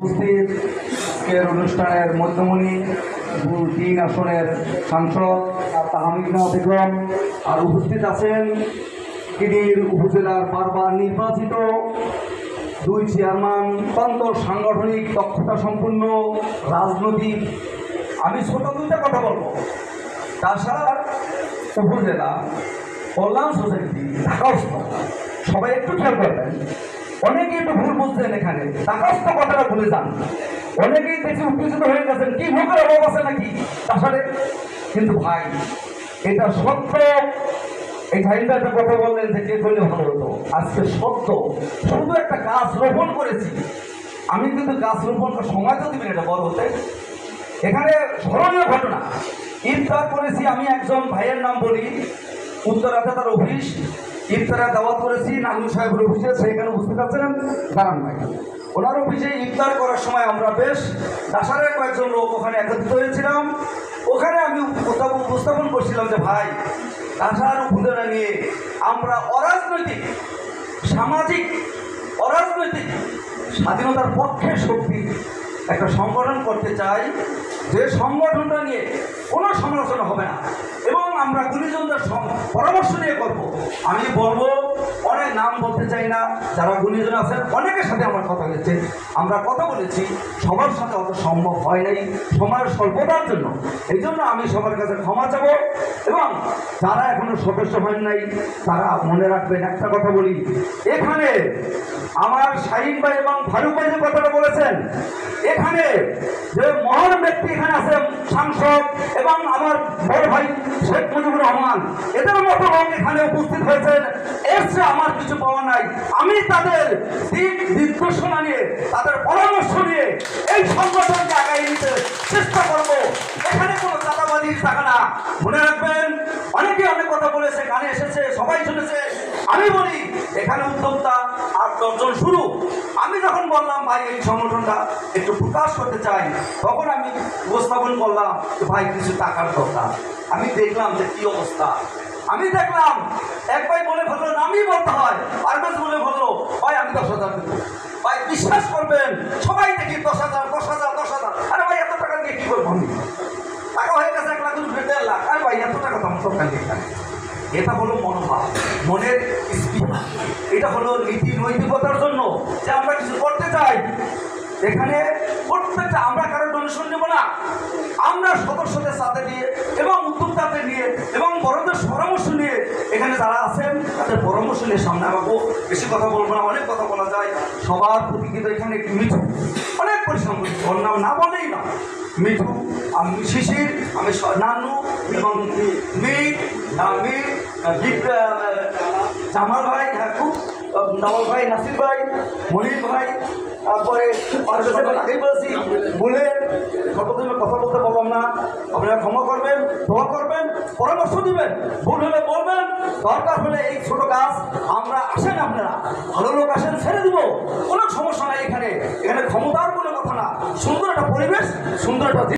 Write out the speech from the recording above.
উপস্থিত অনুষ্ঠানের মধ্যমণি 3 আসনের সাংসদ তাহমিনা বেগম আর উপস্থিত আছেন কিদির উপজেলার বারবার নির্বাচিত 2 চেয়ারম্যান, অত্যন্ত সাংগঠনিক দক্ষতা সম্পন্ন রাজনৈতিক। আমি ছোট 2টা কথা বলবো। তাছাড়া উপজেলা কল্যাণ সোসাইটি ঢাকাস্থ, সবাই একটু খেয়াল করবেন। অনেকেই একটু ভুল বুঝছেন, এখানে ঢাকাস্থ কথাটা ভুলে যান। অনেকেই দেখে উত্তেজিত হয়ে গেছেন, কি মুখের অভাব আছে নাকি তাছাড়া। কিন্তু ভাই এটা সত্য। এই ভাইটা একটা কথা বললেন যে কে করলে ভালো হতো। আজকে সত্য, শুধু একটা গাছ রোপণ করেছি আমি, কিন্তু গাছ রোপণ সময় তো দিবেন এটা বড় হতে। এখানে স্মরণীয় ঘটনা, ইফতার করেছি আমি, একজন ভাইয়ের নাম বলি, উত্তরাতে তার অফিস, ইফতারের দাওয়াত করেছি নানু সাহেবের অফিসে, সেখানে উপস্থিত আছেন দাঁড়ান ভাই। ওনার অফিসে ইফতার করার সময় আমরা বেশ দাসারের কয়েকজন লোক ওখানে একত্রিত হয়েছিলাম। ওখানে আমি উপস্থাপন করছিলাম যে ভাই, দাসার উপজেলা নিয়ে আমরা অরাজনৈতিক, সামাজিক, অরাজনৈতিক স্বাধীনতার পক্ষে শক্তি একটা সংগঠন করতে চাই, যে সংগঠনটা নিয়ে কোনো সমালোচনা হবে না এবং আমরা গুণীজনদের পরামর্শ নিয়ে করব। আমি বলবো, অনেক নাম বলতে চাই না, যারা গুণীজন আছেন অনেকের সাথে আমার কথা হয়েছে, আমরা কথা বলেছি, সবার সাথে অত সম্ভব হয় নাই সময়ের স্বল্পতার জন্য। এই জন্য আমি সবার কাছে ক্ষমা চাবো এবং যারা এখনো সদস্য হন নাই তারা মনে রাখবেন। একটা কথা বলি, এখানে আমার শাহিন ভাই এবং ফারুক ভাই যে কথাটা বলেছেন, এখানে যে মহান ব্যক্তি এখানে আছেন সাংসদ এবং আমার বড় ভাই শেখ মুজিবুর রহমান, এদের মতো লোক এখানে উপস্থিত হয়েছেন, এসে আমার কিছু পাওয়া নাই। আমি তাদের দিক নির্দেশনা নিয়ে, তাদের পরামর্শ নিয়ে এই সংগঠনকে আগায় নিতে চেষ্টা করব। এখানে কোনো চাঁদাবাজির টাকা না, মনে রাখবেন। অনেকে অনেক কথা বলেছে, কানে এসেছে, সবাই শুনেছে। আমি বলি এখানে উদ্যোক্তা 8-10 জন শুরু। আমি যখন বললাম ভাই এই সংগঠনটা একটু প্রকাশ করতে চাই, তখন আমি উপস্থাপন করলাম যে ভাই কিছু টাকার দরকার। আমি দেখলাম যে কি অবস্থা, আমি দেখলাম এক ভাই বলে ফেললো, নামই বলতে হয়, পারভেজ বলে বললো ভাই আমি 10,000 দেবো। ভাই বিশ্বাস করবেন, সবাই দেখি 10,000 10,000 10,000। আরে ভাই এত টাকা দিয়ে কি করবো আমি? টাকা হয়ে গেছে 1 লাখ 1.5 লাখ। আরে ভাই এত টাকা তো আমার দরকার নেই। এটা হলো মনোভাব, মনের স্পৃহা, এটা হলো নীতি নৈতিকতার জন্য যে আমরা কিছু করতে চাই। এখানে প্রত্যেকটা আমরা কারো ডোনেশন নেব না, আমরা সদস্যদের সাথে নিয়ে এবং উদ্যোক্তাদের নিয়ে এবং বড়দের পরামর্শ নিয়ে এখানে যারা আছেন তাদের পরামর্শ নিয়ে সামনে আগাবো। বেশি কথা বলবো না, অনেক কথা বলা যায়। সবার প্রতি কিন্তু এখানে মিঠু অনেক পরিশ্রম করছি, ওর নাম না বলেই না। মিঠু, আমি শিশির, আমি নানু এবং মীর জামাল ভাই, হ্যাঁ খুব নবল ভাই, নাসির ভাই, মনির ভাই, তারপরে আগেই বলছি বলে সর্বপ্রথমে কথা বলতে পারলাম না, আপনারা ক্ষমা করবেন, দোয়া করবেন, পরামর্শ দিবেন, ভুল হলে বলবেন, দরকার হলে এই ছোট কাজ আমরা আসেন, আপনারা ভালো লোক আসেন, ছেড়ে দিব, কোনো সমস্যা নাই। এখানে ক্ষমতার কোনো কথা না, সুন্দর একটা পরিবেশ, সুন্দর একটা